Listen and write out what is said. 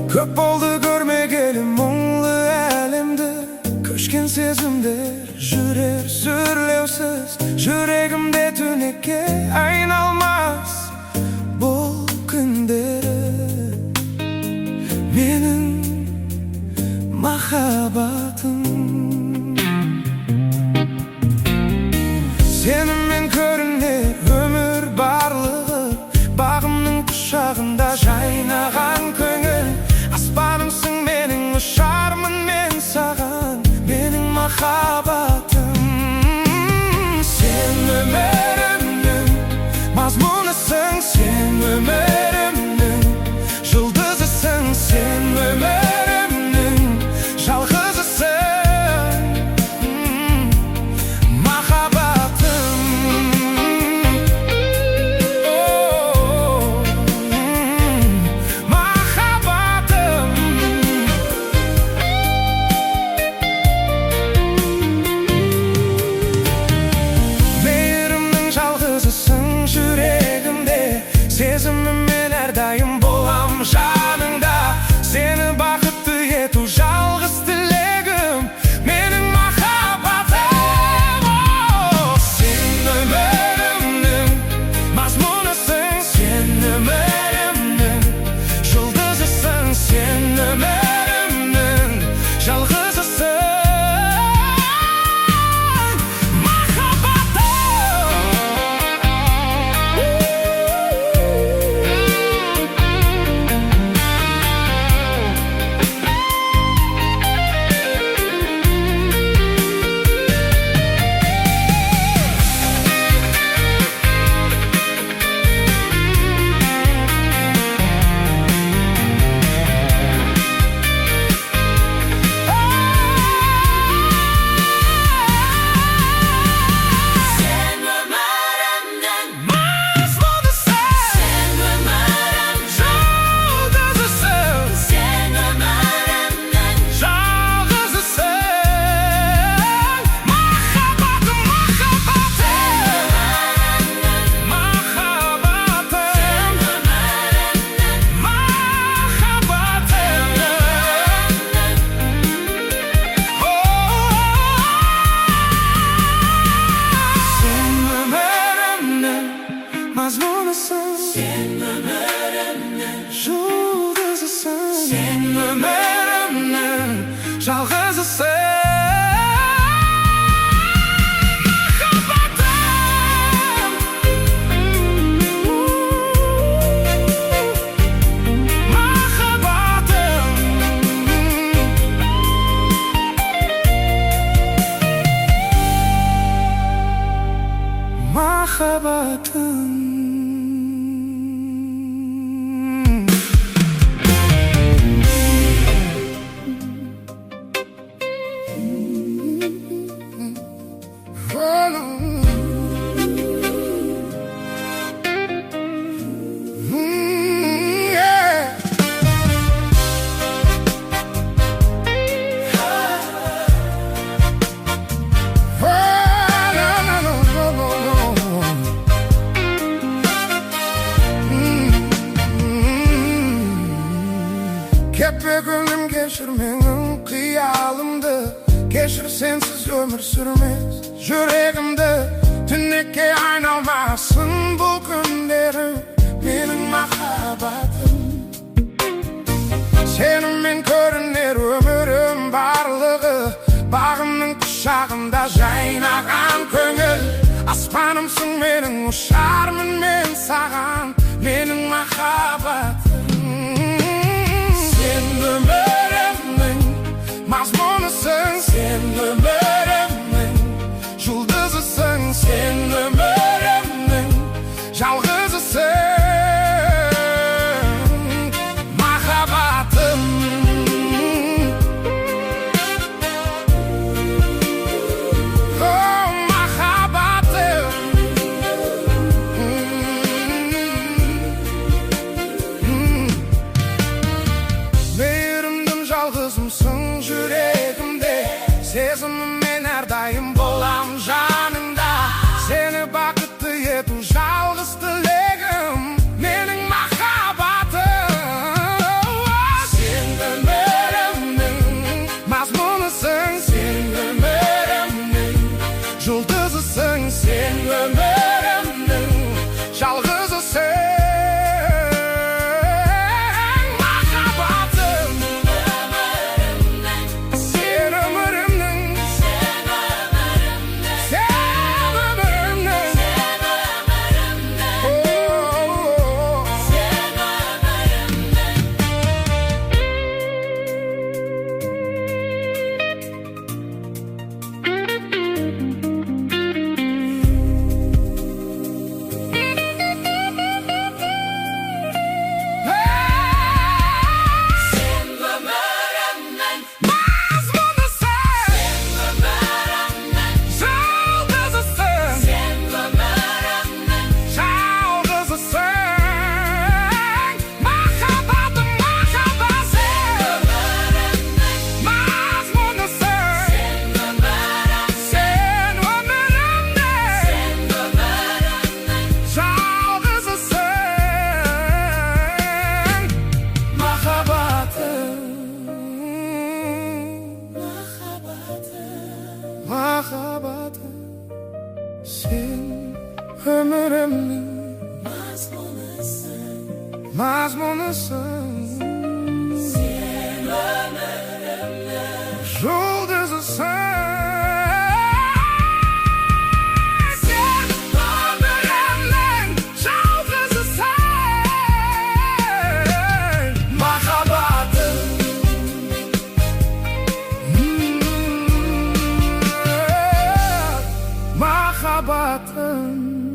Köp boldu görmegeli muңlu әлемді, көшкен сезімдер жүрер сүрлеусіз. Жүрегімде түнекке айналмас бұл күндері. Менің махаббатым сенімен көрінер өмір барлығы. Бағымның құшағында жайнаған көңіл. Аспанымсың менің, ұшармын мен саған. Менің махаббатым сен өмірімнің мазмұнысың. Сен өмірімнің жұлдызысың. Сен өмірімнің жалғызысың. Сезіміммен әрдайым болам жаныңда. Сені бақытты ету жалғыз тілегім. Менің махаббатым сен өмірімнің мазмұнысың. Сен өмірімнің жұлдызысың. Сен өмірімнің жалғызысың. Sen ömrümün жұлдызысың. Sen ömrümün жалғызысың. Махаббатым Kepe gönlüm geçir benim kıyalımdı. Geçir sensiz ömür sürmez yüreğimde. Tünnekke ayналмасын bu günleri. Benim mахаббатым seninмен көрінер өмірім барлығы. Бағымның құшағында жайнаған көңіл. Аспанымсың менің, ұшармын мен саған. Менің махаббатым sen ömrümün mazmunusың. Sen ömrümün жұлдызысың. Sen ömrümün жалғызысың. Махаббатым махаббатым mezmunusun. Sen ömrümün yıldızısın. Sen ömrümün yıldızısın. Mahabatın mahabatın